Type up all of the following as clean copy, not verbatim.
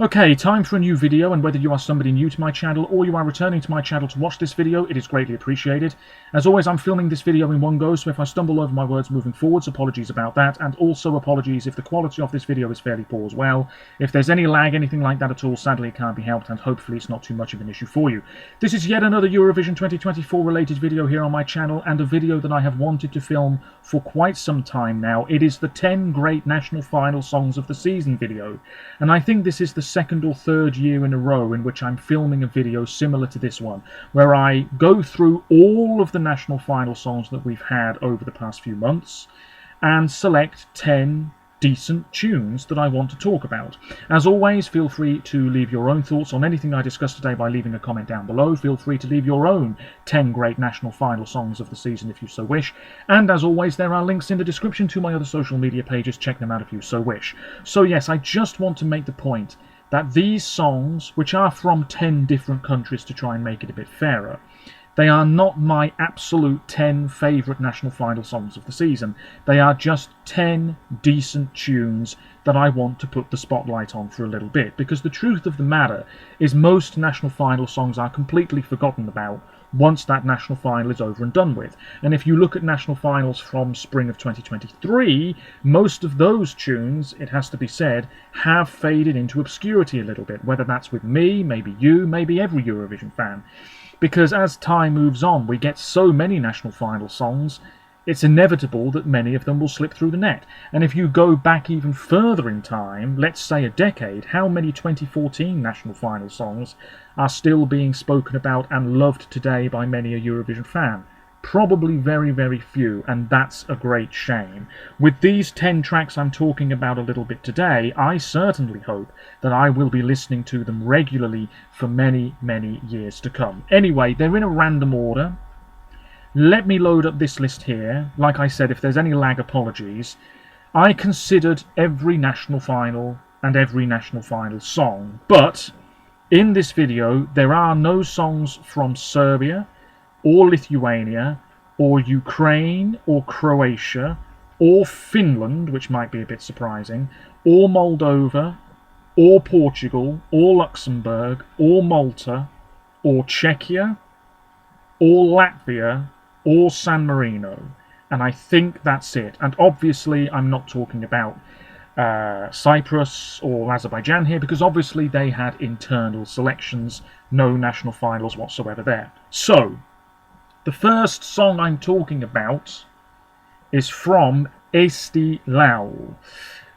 Okay, time for a new video, and whether you are somebody new to my channel or you are returning to my channel to watch this video, it is greatly appreciated. As always, I'm filming this video in one go, so if I stumble over my words moving forwards, apologies about that, and also apologies if the quality of this video is fairly poor as well. If there's any lag, anything like that at all, sadly it can't be helped, and hopefully it's not too much of an issue for you. This is yet another Eurovision 2024 related video here on my channel, and a video that I have wanted to film for quite some time now. It is the 10 great national final songs of the season video, and I think this is the second or third year in a row in which I'm filming a video similar to this one, where I go through all of the national final songs that we've had over the past few months and select 10 decent tunes that I want to talk about. As always, feel free to leave your own thoughts on anything I discussed today by leaving a comment down below. Feel free to leave your own 10 great national final songs of the season if you so wish. And as always, there are links in the description to my other social media pages. Check them out if you so wish. So yes, I just want to make the point that these songs, which are from 10 different countries to try and make it a bit fairer, they are not my absolute 10 favourite national final songs of the season. They are just 10 decent tunes that I want to put the spotlight on for a little bit, because the truth of the matter is most national final songs are completely forgotten about once that national final is over and done with. And if you look at national finals from spring of 2023, most of those tunes, it has to be said, have faded into obscurity a little bit, whether that's with me, maybe you, maybe every Eurovision fan. Because as time moves on, we get so many national final songs, it's inevitable that many of them will slip through the net. And if you go back even further in time, let's say a decade, how many 2014 national final songs are still being spoken about and loved today by many a Eurovision fan? Probably very, very few, and that's a great shame. With these 10 tracks I'm talking about a little bit today, I certainly hope that I will be listening to them regularly for many, many years to come. Anyway, they're in a random order. Let me load up this list here. Like I said, if there's any lag, apologies. I considered every national final and every national final song, but in this video there are no songs from Serbia, or Lithuania, or Ukraine, or Croatia, or Finland, which might be a bit surprising, or Moldova, or Portugal, or Luxembourg, or Malta, or Czechia, or Latvia, or San Marino. And I think that's it. And obviously I'm not talking about Cyprus or Azerbaijan here, because obviously they had internal selections, no national finals whatsoever there. So the first song I'm talking about is from Eesti Laul,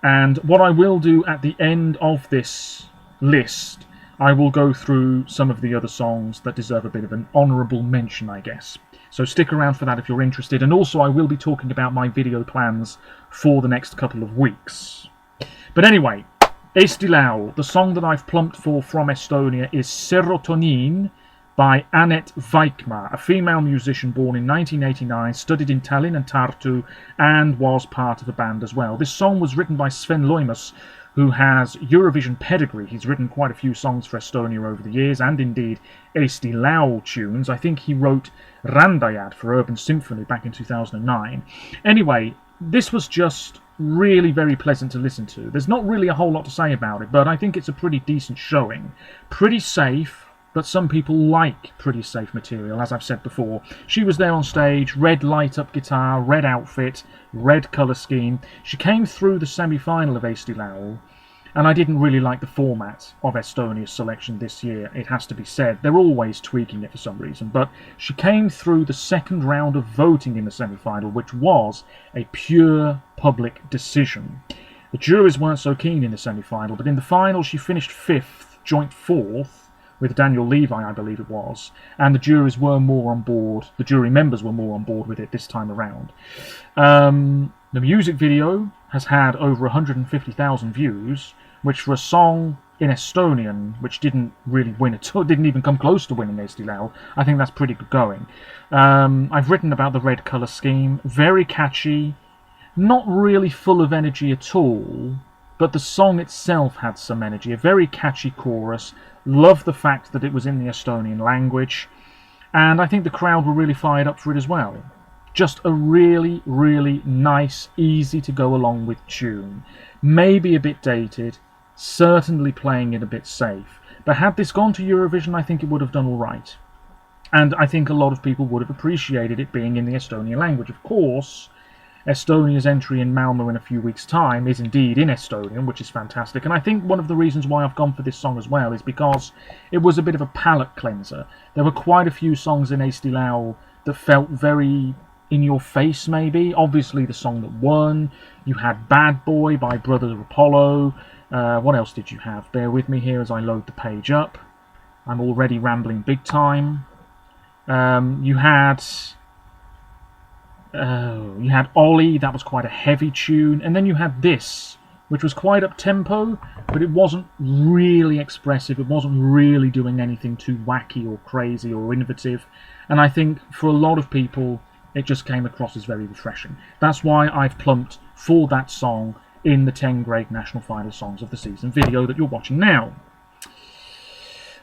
and what I will do at the end of this list, I will go through some of the other songs that deserve a bit of an honourable mention, I guess. So stick around for that if you're interested, and also I will be talking about my video plans for the next couple of weeks. But anyway, Eesti Laul, the song that I've plumped for from Estonia is Serotonine by Anett Vaikmaa, a female musician born in 1989, studied in Tallinn and Tartu, and was part of a band as well. This song was written by Sven Loimas, who has Eurovision pedigree. He's written quite a few songs for Estonia over the years, and indeed Eesti Laul tunes. I think he wrote Randajad for Urban Symphony back in 2009. Anyway, this was just really very pleasant to listen to. There's not really a whole lot to say about it, but I think it's a pretty decent showing. Pretty safe, but some people like pretty safe material, as I've said before. She was there on stage, red light-up guitar, red outfit, red colour scheme. She came through the semi-final of Eesti Laul, and I didn't really like the format of Estonia's selection this year, it has to be said. They're always tweaking it for some reason, but she came through the second round of voting in the semi-final, which was a pure public decision. The juries weren't so keen in the semi-final, but in the final she finished 5th, joint 4th, with Daniel Levi, I believe it was, and the juries were more on board, the jury members were more on board with it this time around. The music video has had over 150,000 views, which for a song in Estonian, which didn't really win at all, didn't even come close to winning Eesti Laul, I think that's pretty good going. I've written about the red colour scheme, very catchy, not really full of energy at all, but the song itself had some energy, a very catchy chorus. Love the fact that it was in the Estonian language, and I think the crowd were really fired up for it as well. Just a really, really nice, easy to go along with tune. Maybe a bit dated, certainly playing it a bit safe. But had this gone to Eurovision, I think it would have done all right. And I think a lot of people would have appreciated it being in the Estonian language. Of course, Estonia's entry in Malmo in a few weeks' time is indeed in Estonian, which is fantastic. And I think one of the reasons why I've gone for this song as well is because it was a bit of a palate cleanser. There were quite a few songs in Eesti Laul that felt very in your face, maybe. Obviously, the song that won. You had Bad Boy by Brother Apollo. What else did you have? Bear with me here as I load the page up. I'm already rambling big time. You had Ollie, that was quite a heavy tune, and then you had this, which was quite up-tempo, but it wasn't really expressive, it wasn't really doing anything too wacky or crazy or innovative, and I think for a lot of people it just came across as very refreshing. That's why I've plumped for that song in the 10 Great National Final Songs of the Season video that you're watching now.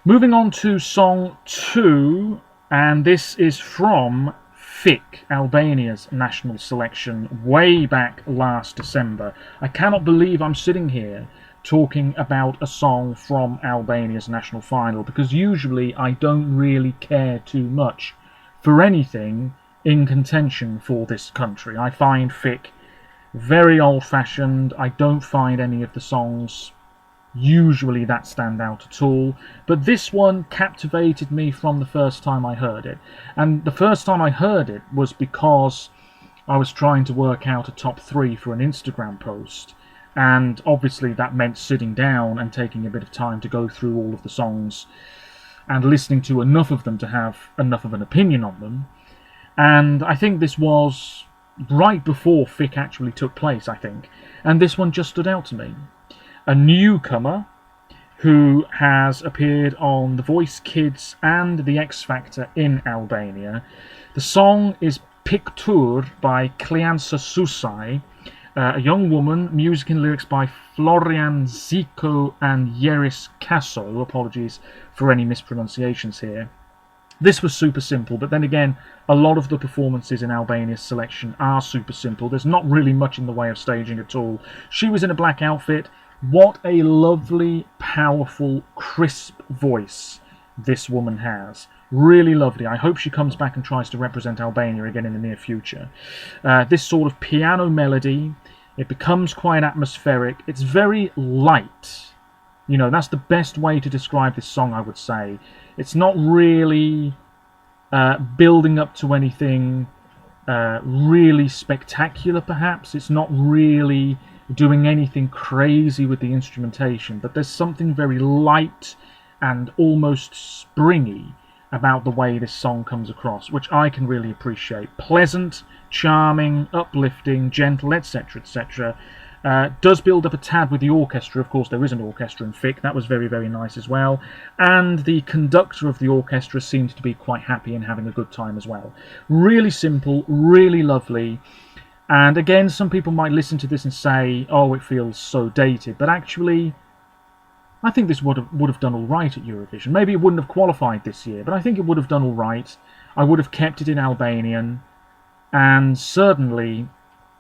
Moving on to song 2, and this is from FIK, Albania's national selection, way back last December. I cannot believe I'm sitting here talking about a song from Albania's national final, because usually I don't really care too much for anything in contention for this country. I find FIK very old-fashioned. I don't find any of the songs usually that stand out at all, but this one captivated me from the first time I heard it. And the first time I heard it was because I was trying to work out a top 3 for an Instagram post, and obviously that meant sitting down and taking a bit of time to go through all of the songs and listening to enough of them to have enough of an opinion on them. And I think this was right before FIK actually took place, I think, and this one just stood out to me. A newcomer who has appeared on The Voice Kids and The X Factor in Albania. The song is Pikor by Kleansa Susai, a young woman, music and lyrics by Florian Zico and Yeris Kasso. Apologies for any mispronunciations here. This was super simple, but then again, a lot of the performances in Albania's selection are super simple. There's not really much in the way of staging at all. She was in a black outfit. What a lovely, powerful, crisp voice this woman has. Really lovely. I hope she comes back and tries to represent Albania again in the near future. This sort of piano melody, it becomes quite atmospheric. It's very light. You know, that's the best way to describe this song, I would say. It's not really building up to anything really spectacular, perhaps. It's not really doing anything crazy with the instrumentation, but there's something very light and almost springy about the way this song comes across, which I can really appreciate. Pleasant, charming, uplifting, gentle, etc., etc. Does build up a tad with the orchestra. Of course, there is an orchestra in FIK. That was very, very nice as well. And the conductor of the orchestra seemed to be quite happy and having a good time as well. Really simple, really lovely. And again, some people might listen to this and say, oh, it feels so dated. But actually, I think this would have done all right at Eurovision. Maybe it wouldn't have qualified this year, but I think it would have done all right. I would have kept it in Albanian. And certainly,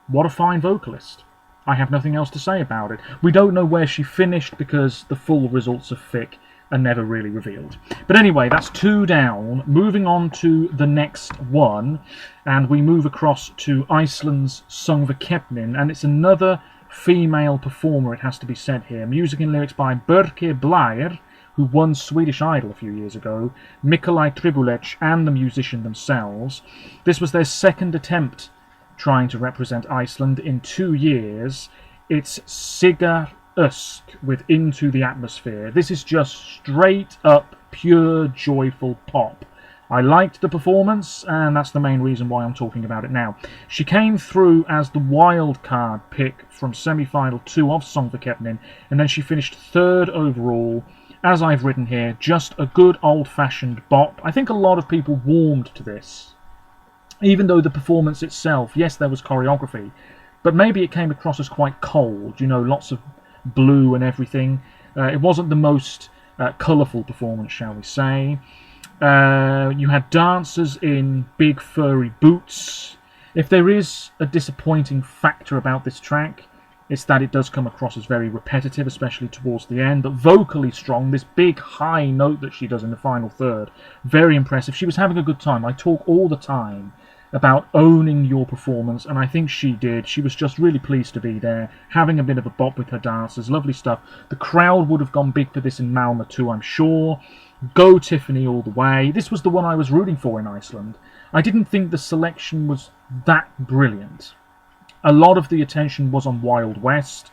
what a fine vocalist. I have nothing else to say about it. We don't know where she finished because the full results of FIK are never really revealed. But anyway, that's 2 down. Moving on to the next one, and we move across to Iceland's Söngvakeppnin, and it's another female performer, it has to be said here. Music and lyrics by Börke Blær, who won Swedish Idol a few years ago, Mikolaj Tribulec, and the musician themselves. This was their second attempt trying to represent Iceland in 2 years. It's Sigar Usk with Into the Atmosphere. This is just straight up pure joyful pop. I liked the performance, and that's the main reason why I'm talking about it now. She came through as the wild card pick from semi-final 2 of Söngvakeppnin, and then she finished 3rd overall. As I've written here, just a good old-fashioned bop. I think a lot of people warmed to this, even though the performance itself, yes, there was choreography, but maybe it came across as quite cold, you know, lots of blue and everything. It wasn't the most colourful performance, shall we say. You had dancers in big furry boots. If there is a disappointing factor about this track, It's that it does come across as very repetitive, especially towards the end, but vocally strong. This big high note that she does in the final third, very impressive. She was having a good time. I talk all the time about owning your performance, and I think she did. She was just really pleased to be there, having a bit of a bop with her dancers. Lovely stuff. The crowd would have gone big for this in Malmö too, I'm sure. Go Tiffany all the way. This was the one I was rooting for in Iceland. I didn't think the selection was that brilliant. A lot of the attention was on Wild West,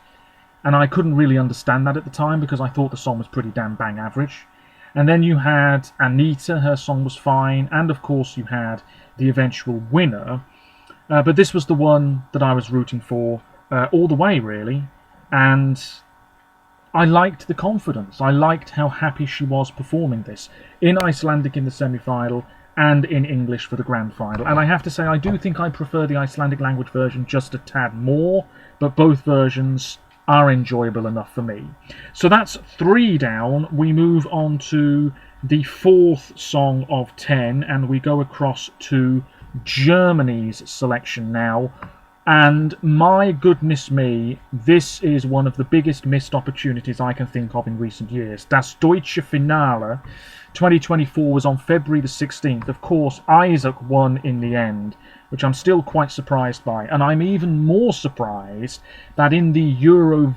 and I couldn't really understand that at the time because I thought the song was pretty damn bang average. And then you had Anita, her song was fine, and of course you had the eventual winner. But this was the one that I was rooting for all the way, really. And I liked the confidence. I liked how happy she was performing this in Icelandic in the semi-final and in English for the grand final. And I have to say, I do think I prefer the Icelandic language version just a tad more, but both versions are enjoyable enough for me. So that's 3 down. We move on to the 4th song of 10, and we go across to Germany's selection now. And my goodness me, this is one of the biggest missed opportunities I can think of in recent years. Das Deutsche Finale 2024 was on February the 16th. Of course, Isaac won in the end, which I'm still quite surprised by. And I'm even more surprised that in the Euro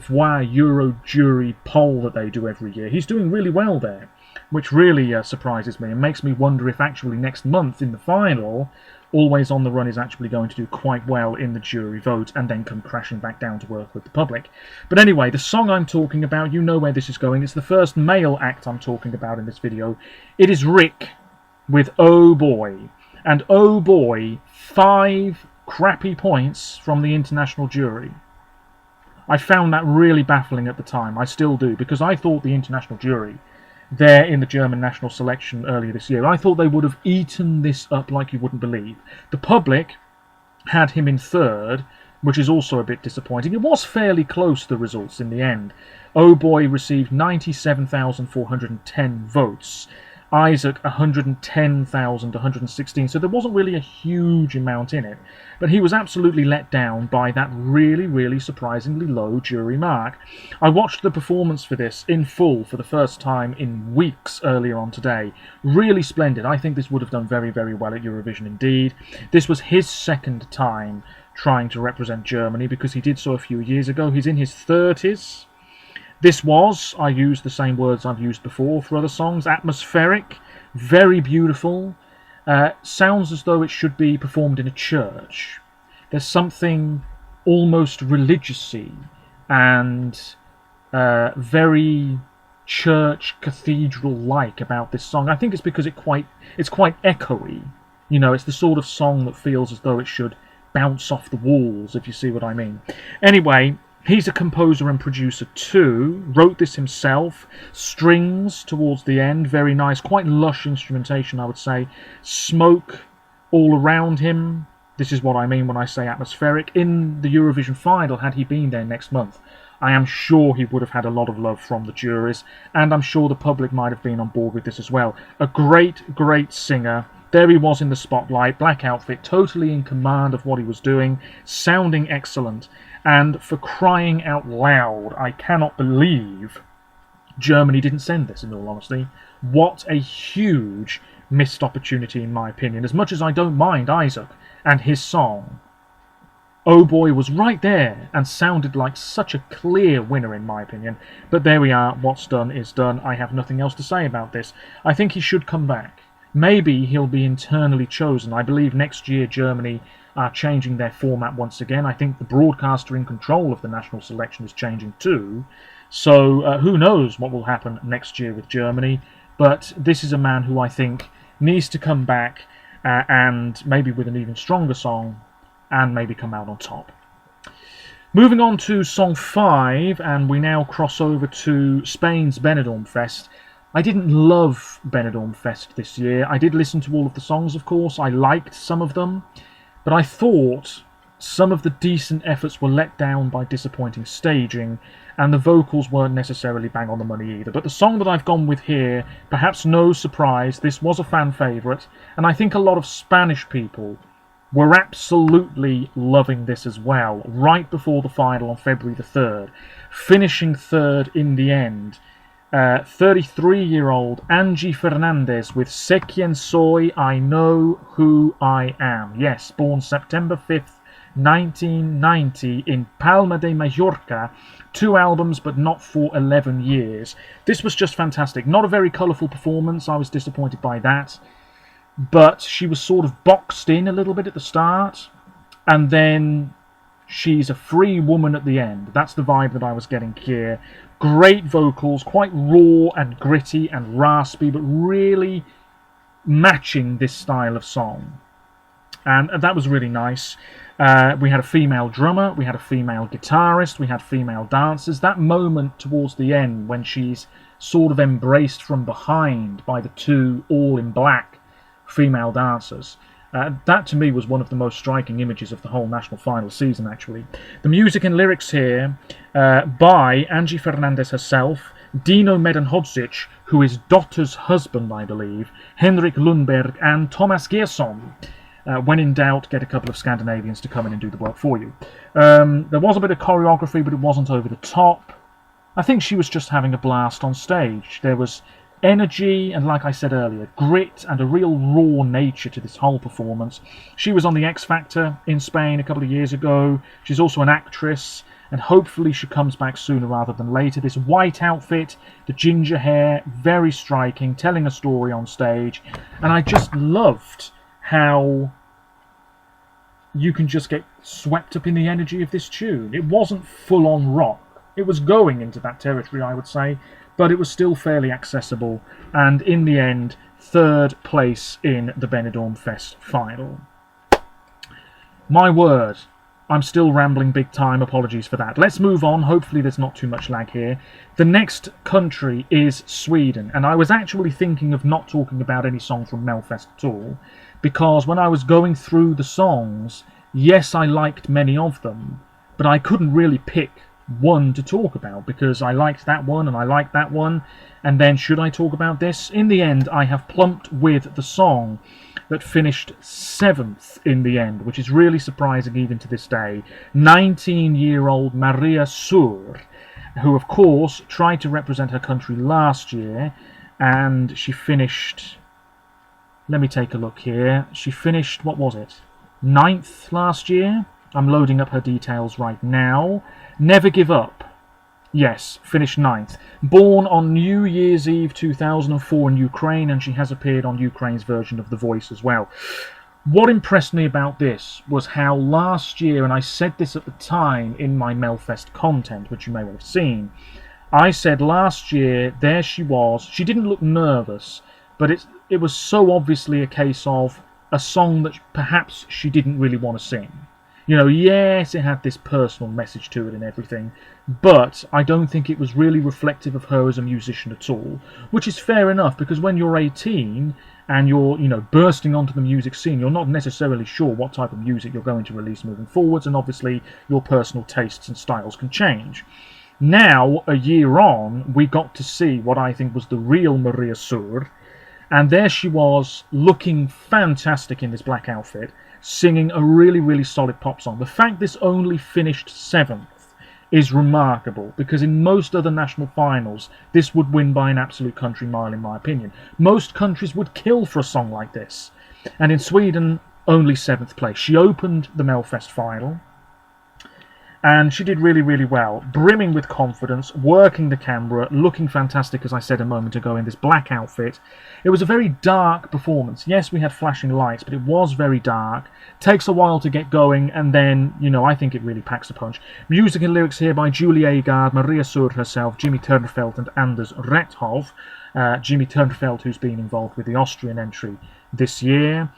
jury poll that they do every year, he's doing really well there, which really surprises me and makes me wonder if actually next month in the final, Always on the Run is actually going to do quite well in the jury vote and then come crashing back down to work with the public. But anyway, the song I'm talking about, you know where this is going. It's the first male act I'm talking about in this video. It is Rick with Oh Boy. And oh boy, 5 crappy points from the international jury. I found that really baffling at the time. I still do, because I thought the international jury there in the German national selection earlier this year, I thought they would have eaten this up like you wouldn't believe. The public had him in 3rd, which is also a bit disappointing. It was fairly close, the results in the end. Oh Boy received 97,410 votes. Isaac 110,116, so there wasn't really a huge amount in it, but he was absolutely let down by that really surprisingly low jury mark. I watched the performance for this in full for the first time in weeks earlier on today. Really splendid. I think this would have done very well at Eurovision indeed. This was his 2nd time trying to represent Germany, because he did so a few years ago. He's in his 30s. This was, I used the same words I've used before for other songs, atmospheric, very beautiful, sounds as though it should be performed in a church. There's something almost religious-y and very church cathedral-like about this song. I think it's because it's quite echoey. You know, it's the sort of song that feels as though it should bounce off the walls, if you see what I mean. Anyway, he's a composer and producer too, wrote this himself, strings towards the end, very nice, quite lush instrumentation I would say, smoke all around him. This is what I mean when I say atmospheric. In the Eurovision final, had he been there next month, I am sure he would have had a lot of love from the juries, and I'm sure the public might have been on board with this as well. A great singer. There he was in the spotlight, black outfit, totally in command of what he was doing, sounding excellent. And for crying out loud, I cannot believe Germany didn't send this, in all honesty. What a huge missed opportunity, in my opinion. As much as I don't mind Isaac and his song, Oh Boy was right there and sounded like such a clear winner, in my opinion. But there we are. What's done is done. I have nothing else to say about this. I think he should come back. Maybe he'll be internally chosen. I believe next year Germany are changing their format once again. I think the broadcaster in control of the national selection is changing too. So who knows what will happen next year with Germany. But this is a man who I think needs to come back and maybe with an even stronger song and maybe come out on top. Moving on to song 5, and we now cross over to Spain's Benidorm Fest. I didn't love Benidorm Fest this year. I did listen to all of the songs, of course. I liked some of them. But I thought some of the decent efforts were let down by disappointing staging, and the vocals weren't necessarily bang on the money either. But the song that I've gone with here, perhaps no surprise, this was a fan favourite, and I think a lot of Spanish people were absolutely loving this as well, right before the final on February the 3rd, finishing third in the end. 33-year-old Angie Fernandez with Sé Quien Soy, I Know Who I Am. Yes, born September 5th, 1990 in Palma de Mallorca. 2 albums, but not for 11 years. This was just fantastic. Not a very colourful performance. I was disappointed by that. But she was sort of boxed in a little bit at the start. And then she's a free woman at the end. That's the vibe that I was getting here. Great vocals, quite raw and gritty and raspy, but really matching this style of song. And that was really nice. We had a female drummer, we had a female guitarist, we had female dancers. That moment towards the end when she's sort of embraced from behind by the 2 all in black female dancers. That to me was one of the most striking images of the whole national final season, actually. The music and lyrics here by Angie Fernandez herself, Dino Medenhodzic, who is Dotter's husband, I believe, Henrik Lundberg, and Thomas Gerson. When in doubt, get a couple of Scandinavians to come in and do the work for you. There was a bit of choreography, but it wasn't over the top. I think she was just having a blast on stage. There was energy and, like I said earlier, grit and a real raw nature to this whole performance. She was on the X Factor in Spain a couple of years ago. She's also an actress, and hopefully she comes back sooner rather than later. This white outfit, the ginger hair, very striking, telling a story on stage. And I just loved how you can just get swept up in the energy of this tune. It wasn't full-on rock. It was going into that territory, I would say, but it was still fairly accessible, and in the end, 3rd place in the Benidorm Fest final. My word, I'm still rambling big time, apologies for that. Let's move on, hopefully there's not too much lag here. The next country is Sweden, and I was actually thinking of not talking about any song from Melfest at all, because when I was going through the songs, yes, I liked many of them, but I couldn't really pick one to talk about, because I liked that one and I liked that one, and then should I talk about this? In the end, I have plumped with the song that finished 7th in the end, which is really surprising even to this day. 19-year-old Maria Sur, who of course tried to represent her country last year, and she finished, let me take a look here, she finished, what was it, 9th last year? I'm loading up her details right now. Never Give Up. Yes, finished 9th. Born on New Year's Eve 2004 in Ukraine, and she has appeared on Ukraine's version of The Voice as well. What impressed me about this was how last year, and I said this at the time in my Melfest content, which you may well have seen, I said last year, there she was, she didn't look nervous, but it was so obviously a case of a song that perhaps she didn't really want to sing. You know, yes, it had this personal message to it and everything, but I don't think it was really reflective of her as a musician at all, which is fair enough, because when you're 18 and you're, you know, bursting onto the music scene, you're not necessarily sure what type of music you're going to release moving forwards, and obviously your personal tastes and styles can change. Now, a year on, we got to see what I think was the real Maria Sur, and there she was, looking fantastic in this black outfit, singing a really, really solid pop song. The fact this only finished 7th is remarkable, because in most other national finals, this would win by an absolute country mile, in my opinion. Most countries would kill for a song like this. And in Sweden, only 7th place. She opened the Melfest final, and she did really, really well, brimming with confidence, working the camera, looking fantastic, as I said a moment ago, in this black outfit. It was a very dark performance. Yes, we had flashing lights, but it was very dark. Takes a while to get going, and then, you know, I think it really packs a punch. Music and lyrics here by Julie Agard, Maria Sur herself, Jimmy Turnfeld, and Anders Rethov. Jimmy Turnfeld, who's been involved with the Austrian entry this year.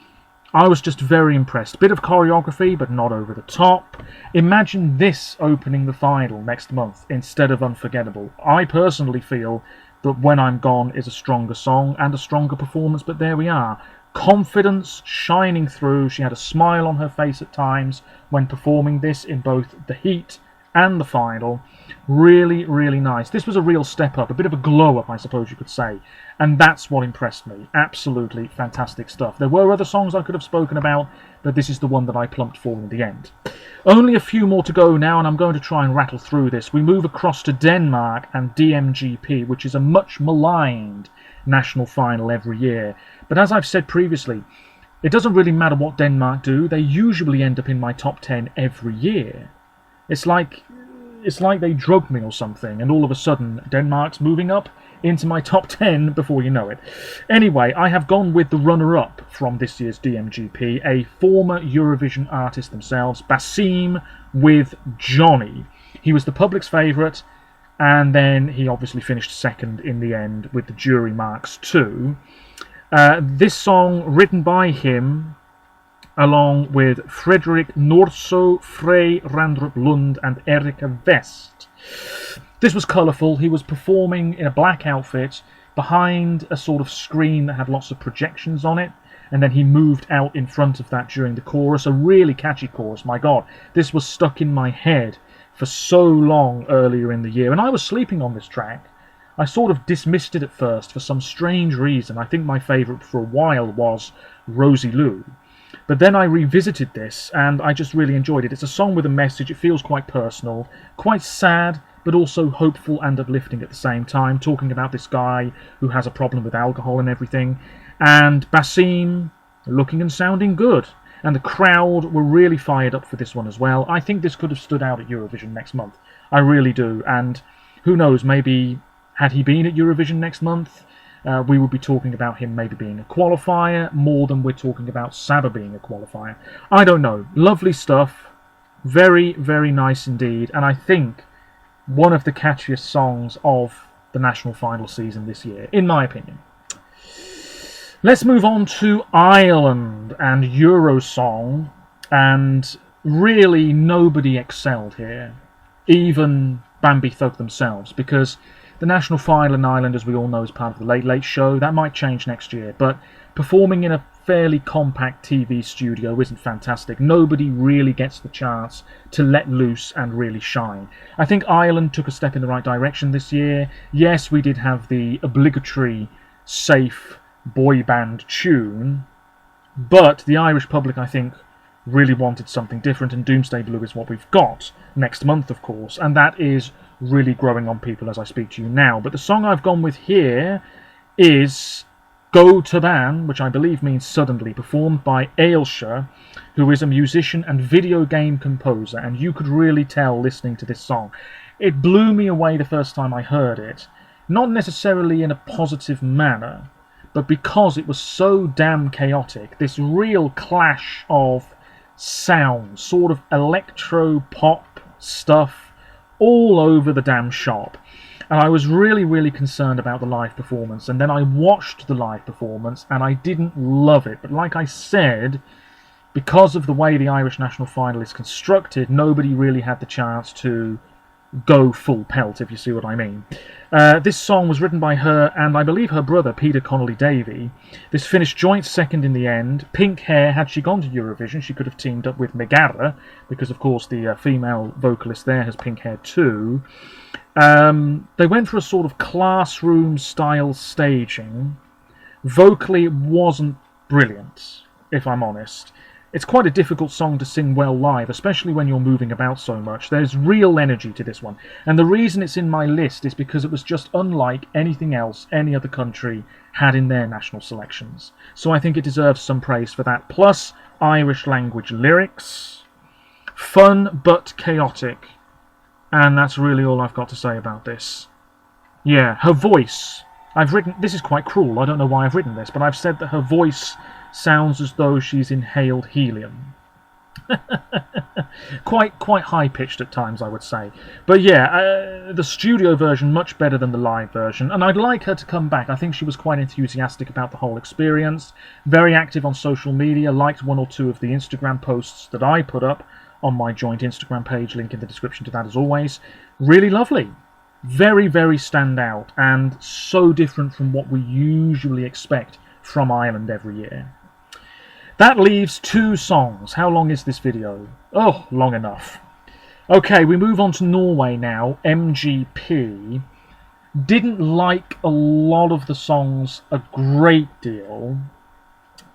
I was just very impressed. Bit of choreography, but not over the top. Imagine this opening the final next month instead of Unforgettable. I personally feel that When I'm Gone is a stronger song and a stronger performance, but there we are. Confidence shining through. She had a smile on her face at times when performing this in both the heat and the final. Really, really nice. This was a real step up, a bit of a glow up, I suppose you could say. And that's what impressed me. Absolutely fantastic stuff. There were other songs I could have spoken about, but this is the one that I plumped for in the end. Only a few more to go now, and I'm going to try and rattle through this. We move across to Denmark and DMGP, which is a much maligned national final every year. But as I've said previously, it doesn't really matter what Denmark do. They usually end up in my top 10 every year. It's like they drugged me or something, and all of a sudden Denmark's moving up into my top 10 before you know it. Anyway, I have gone with the runner-up from this year's DMGP, a former Eurovision artist themselves, Basim with Johnny. He was the public's favourite, and then he obviously finished second in the end with the jury marks too. This song, written by him, along with Frederik Norso, Frey Randrup Lund and Erika West. This was colourful. He was performing in a black outfit behind a sort of screen that had lots of projections on it, and then he moved out in front of that during the chorus. A really catchy chorus, my god. This was stuck in my head for so long earlier in the year, and I was sleeping on this track. I sort of dismissed it at first for some strange reason. I think my favourite for a while was Rosie Lou. But then I revisited this, and I just really enjoyed it. It's a song with a message. It feels quite personal, quite sad, but also hopeful and uplifting at the same time, talking about this guy who has a problem with alcohol and everything. And Basim looking and sounding good. And the crowd were really fired up for this one as well. I think this could have stood out at Eurovision next month. I really do. And who knows, maybe had he been at Eurovision next month, we would be talking about him maybe being a qualifier more than we're talking about Saba being a qualifier. I don't know. Lovely stuff. Very, very nice indeed. And I think one of the catchiest songs of the national final season this year, in my opinion. Let's move on to Ireland and Eurosong. And really nobody excelled here. Even Bambi Thug themselves, because the national final in Ireland, as we all know, is part of the Late Late Show. That might change next year, but performing in a fairly compact TV studio isn't fantastic. Nobody really gets the chance to let loose and really shine. I think Ireland took a step in the right direction this year. Yes, we did have the obligatory safe boy band tune, but the Irish public, I think, really wanted something different, and Doomsday Blue is what we've got next month, of course, and that is really growing on people as I speak to you now. But the song I've gone with here is Go to Ban, which I believe means suddenly, performed by Ailsa, who is a musician and video game composer, and you could really tell listening to this song. It blew me away the first time I heard it, not necessarily in a positive manner, but because it was so damn chaotic. This real clash of sounds, sort of electro-pop stuff, all over the damn shop. And I was really, really concerned about the live performance. And then I watched the live performance and I didn't love it. But like I said, because of the way the Irish national final is constructed, nobody really had the chance to go full pelt, if you see what I mean. This song was written by her and I believe her brother, Peter Connolly-Davy. This finished joint second in the end. Pink Hair, had she gone to Eurovision, she could have teamed up with Megara, because of course the female vocalist there has pink hair too. They went for a sort of classroom-style staging. Vocally, it wasn't brilliant, if I'm honest. It's quite a difficult song to sing well live, especially when you're moving about so much. There's real energy to this one. And the reason it's in my list is because it was just unlike anything else any other country had in their national selections. So I think it deserves some praise for that. Plus, Irish language lyrics. Fun but chaotic. And that's really all I've got to say about this. Yeah, her voice. I've written... This is quite cruel. I don't know why I've written this, but I've said that her voice sounds as though she's inhaled helium. quite high-pitched at times, I would say. But yeah, the studio version much better than the live version, and I'd like her to come back. I think she was quite enthusiastic about the whole experience, very active on social media, liked one or two of the Instagram posts that I put up on my joint Instagram page, link in the description to that as always. Really lovely. Very, very stand out, and so different from what we usually expect from Ireland every year. That leaves two songs. How long is this video? Oh, long enough. Okay, we move on to Norway now. MGP. Didn't like a lot of the songs a great deal.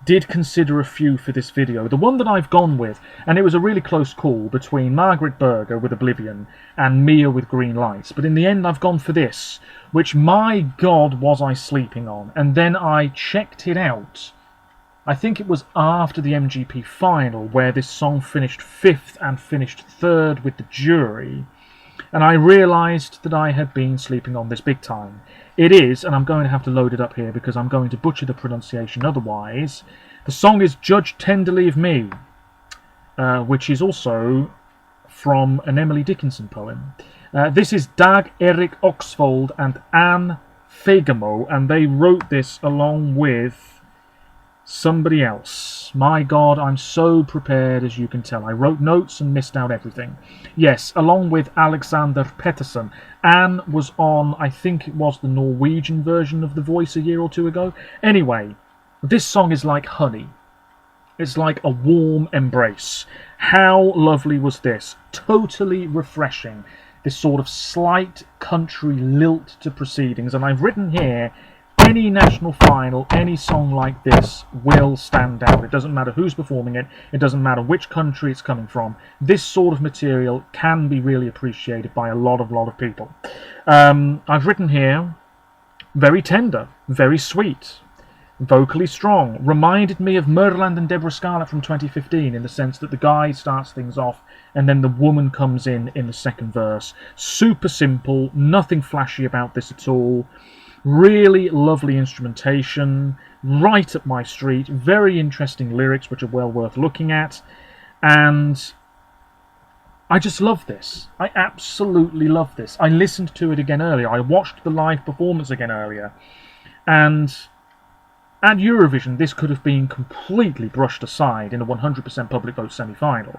Did consider a few for this video. The one that I've gone with, and it was a really close call between Margaret Berger with Oblivion and Mia with Green Lights, but in the end I've gone for this, which, my God, was I sleeping on. And then I checked it out. I think it was after the MGP final where this song finished 5th and finished 3rd with the jury, and I realised that I had been sleeping on this big time. It is, and I'm going to have to load it up here because I'm going to butcher the pronunciation otherwise. The song is Judge Tenderly of Me, which is also from an Emily Dickinson poem. This is Dag Erik Oxfold and Anne Fagemo, and they wrote this along with somebody else. My God, I'm so prepared, as you can tell. I wrote notes and missed out everything. Yes, along with Alexander Petterson. Anne was on, I think it was the Norwegian version of The Voice a year or two ago. Anyway, this song is like honey. It's like a warm embrace. How lovely was this? Totally refreshing. This sort of slight country lilt to proceedings. And I've written here, any national final, any song like this will stand out. It doesn't matter who's performing it. It doesn't matter which country it's coming from. This sort of material can be really appreciated by a lot of people. I've written here, very tender, very sweet, vocally strong. Reminded me of Murland and Deborah Scarlett from 2015 in the sense that the guy starts things off and then the woman comes in the second verse. Super simple, nothing flashy about this at all. Really lovely instrumentation, right up my street, very interesting lyrics which are well worth looking at, and I just love this. I absolutely love this. I listened to it again earlier, I watched the live performance again earlier, and at Eurovision this could have been completely brushed aside in a 100% public vote semi-final,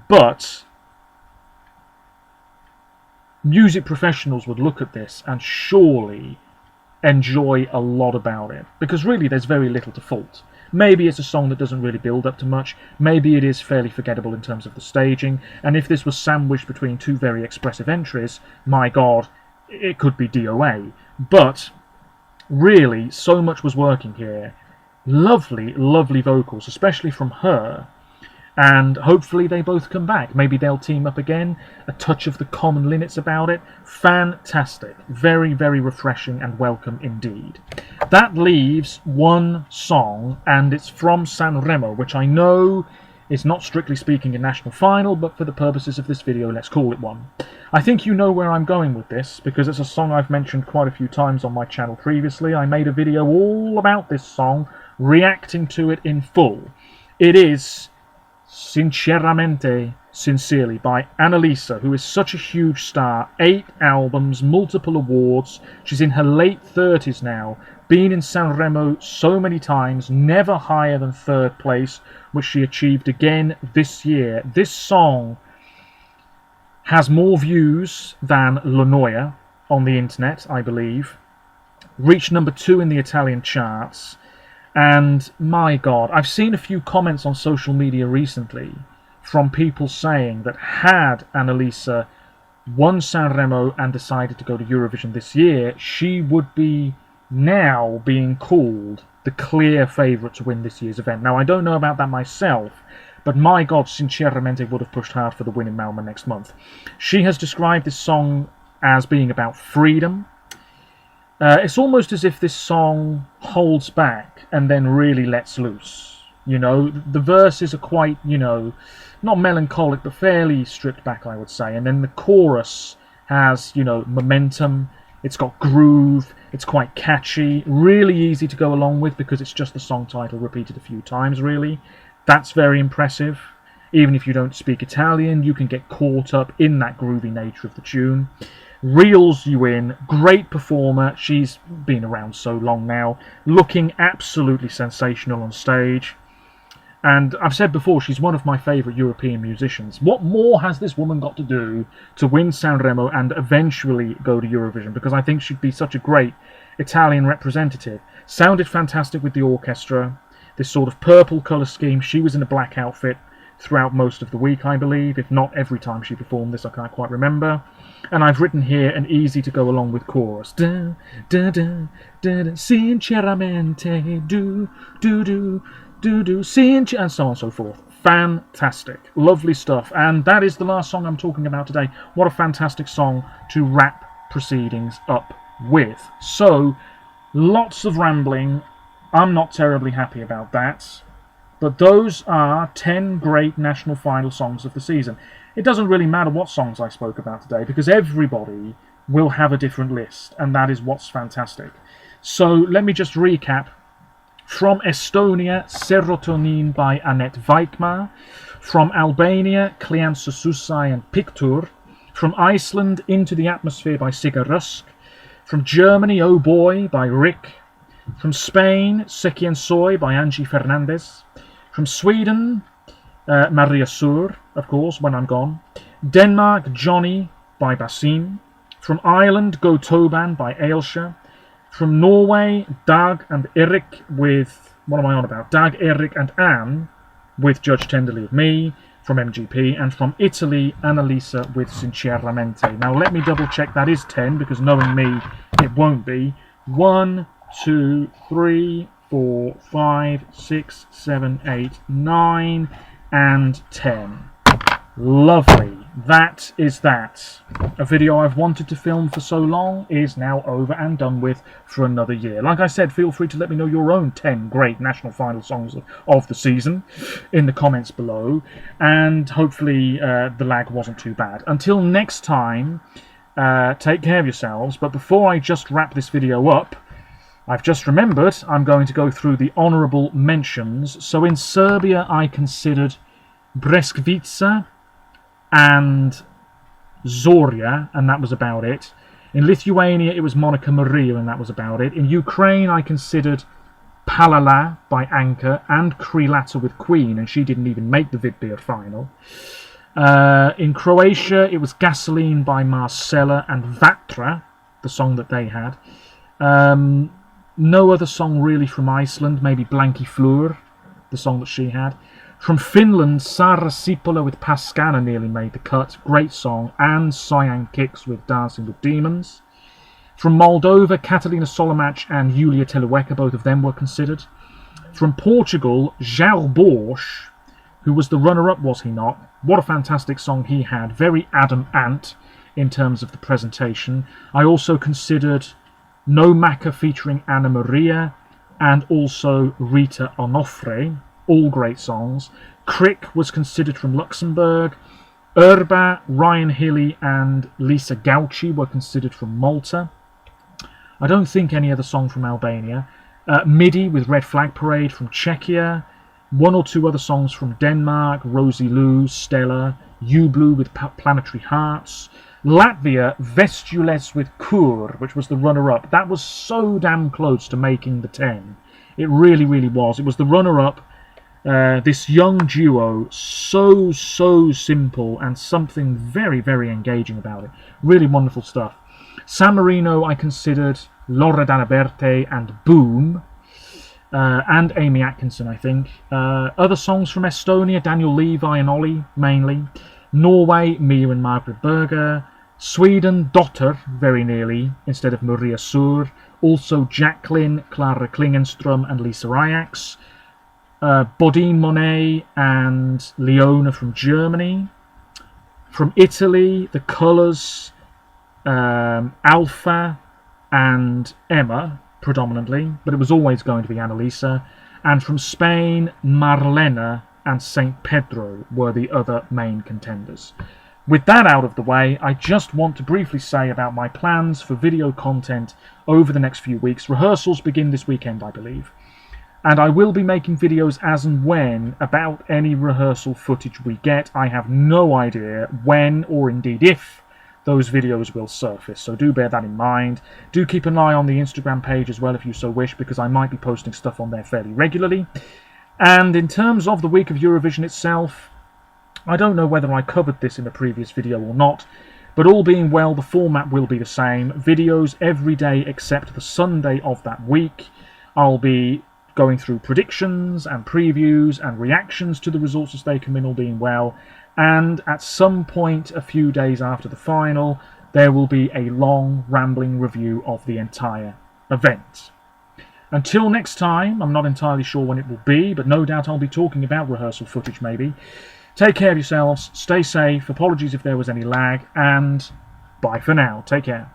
but music professionals would look at this and surely enjoy a lot about it, because really there's very little to fault. Maybe it's a song that doesn't really build up to much, maybe it is fairly forgettable in terms of the staging, and if this was sandwiched between two very expressive entries, my God, it could be DOA. But really, so much was working here. Lovely, lovely vocals, especially from her. And hopefully they both come back. Maybe they'll team up again. A touch of the common linnets about it. Fantastic. Very, very refreshing and welcome indeed. That leaves one song, and it's from Sanremo, which I know is not strictly speaking a national final, but for the purposes of this video, let's call it one. I think you know where I'm going with this, because it's a song I've mentioned quite a few times on my channel previously. I made a video all about this song, reacting to it in full. It is Sinceramente, Sincerely, by Annalisa, who is such a huge star. 8 albums, multiple awards. She's in her late 30s now, been in Sanremo so many times, never higher than 3rd place, which she achieved again this year. This song has more views than La Noia on the internet, I believe. Reached number 2 in the Italian charts. And my God, I've seen a few comments on social media recently from people saying that had Annalisa won Sanremo and decided to go to Eurovision this year, she would be now being called the clear favourite to win this year's event. Now, I don't know about that myself, but my God, Sinceramente would have pushed hard for the win in Malmö next month. She has described this song as being about freedom. It's almost as if this song holds back and then really lets loose. You know, the verses are quite, you know, not melancholic, but fairly stripped back, I would say. And then the chorus has, you know, momentum. It's got groove. It's quite catchy. Really easy to go along with because it's just the song title repeated a few times, really. That's very impressive. Even if you don't speak Italian, you can get caught up in that groovy nature of the tune. Reels you in. Great performer. She's been around so long now. Looking absolutely sensational on stage. And I've said before, she's one of my favourite European musicians. What more has this woman got to do to win Sanremo and eventually go to Eurovision? Because I think she'd be such a great Italian representative. Sounded fantastic with the orchestra. This sort of purple colour scheme. She was in a black outfit. throughout most of the week, I believe, if not every time she performed this. I can't quite remember. And I've written here an easy to go along with chorus. Da, da, da, da, da, Sinceramente, do, and so on and so forth. Fantastic. Lovely stuff. And that is the last song I'm talking about today. What a fantastic song to wrap proceedings up with. So, lots of rambling. I'm not terribly happy about that. But those are 10 great national final songs of the season. It doesn't really matter what songs I spoke about today, because everybody will have a different list, and that is what's fantastic. So let me just recap. From Estonia, Serotonine by Anett Vaikmaa. From Albania, Quien and Pikor. From Iceland, Into the Atmosphere by Sigur Rós. From Germany, Oh Boy by Rick. From Spain, Se Quien Soy by Angie Fernandez. From Sweden, Maria Sur, of course, When I'm Gone. Denmark, Johnny by Basim. From Ireland, Go Toban by Ailsa. From Norway, Dag and Erik with... What am I on about? Dag, Erik and Anne with Judge Tenderly of Me from MGP. And from Italy, Annalisa with Sinceramente. Now let me double check that is 10, because knowing me, it won't be. 1, 2, 3, 4, 5, 6, 7, 8, 9, and 10. Lovely. That is that. A video I've wanted to film for so long is now over and done with for another year. Like I said, feel free to let me know your own 10 great national final songs of the season in the comments below. And hopefully the lag wasn't too bad. Until next time, take care of yourselves. But before I just wrap this video up, I've just remembered I'm going to go through the honourable mentions. So in Serbia I considered Breskvica and Zoria, and that was about it. In Lithuania it was Monica Maria, and that was about it. In Ukraine I considered Palala by Anka and Krilata with Queen, and she didn't even make the Vidbeer final. In Croatia it was Gasoline by Marcella and Vatra, the song that they had. No other song really from Iceland, maybe Blanki Fleur, the song that she had. From Finland, Sara Sipola with Paskana nearly made the cut, great song, and Cyan Kicks with Dancing with Demons. From Moldova, Catalina Solomac and Julia Telueka, both of them were considered. From Portugal, João Borges, who was the runner-up, was he not? What a fantastic song he had, very Adam Ant in terms of the presentation. I also considered No Maca featuring Anna Maria, and also Rita Onofre, all great songs. Crick was considered from Luxembourg. Urba, Ryan Hilly and Lisa Gauci were considered from Malta. I don't think any other song from Albania. Midi with Red Flag Parade from Czechia. One or two other songs from Denmark, Rosie Lou, Stella, U Blue with Planetary Hearts. Latvia, Vestules with Kur, which was the runner-up. That was so damn close to making the 10. It really, really was. It was the runner-up. This young duo, so simple, and something very, very engaging about it. Really wonderful stuff. San Marino, I considered Loredana Berthe and Boom. And Amy Atkinson, I think. Other songs from Estonia, Daniel Levi and Ollie, mainly. Norway, Mia and Margaret Berger. Sweden, Dotter, very nearly, instead of Maria Sur. Also Jacqueline, Clara Klingenström and Lisa Ajax. Bodine Monet and Leona from Germany. From Italy, The Colours, Alpha and Emma, predominantly, but it was always going to be Annalisa. And from Spain, Marlena and Saint Pedro were the other main contenders. With that out of the way, I just want to briefly say about my plans for video content over the next few weeks. Rehearsals begin this weekend, I believe. And I will be making videos as and when about any rehearsal footage we get. I have no idea when or indeed if those videos will surface, so do bear that in mind. Do keep an eye on the Instagram page as well if you so wish, because I might be posting stuff on there fairly regularly. And in terms of the week of Eurovision itself, I don't know whether I covered this in a previous video or not, but all being well, the format will be the same. Videos every day except the Sunday of that week. I'll be going through predictions and previews and reactions to the results as they come in, all being well. And at some point, a few days after the final, there will be a long, rambling review of the entire event. Until next time, I'm not entirely sure when it will be, but no doubt I'll be talking about rehearsal footage maybe. Take care of yourselves, stay safe, apologies if there was any lag, and bye for now. Take care.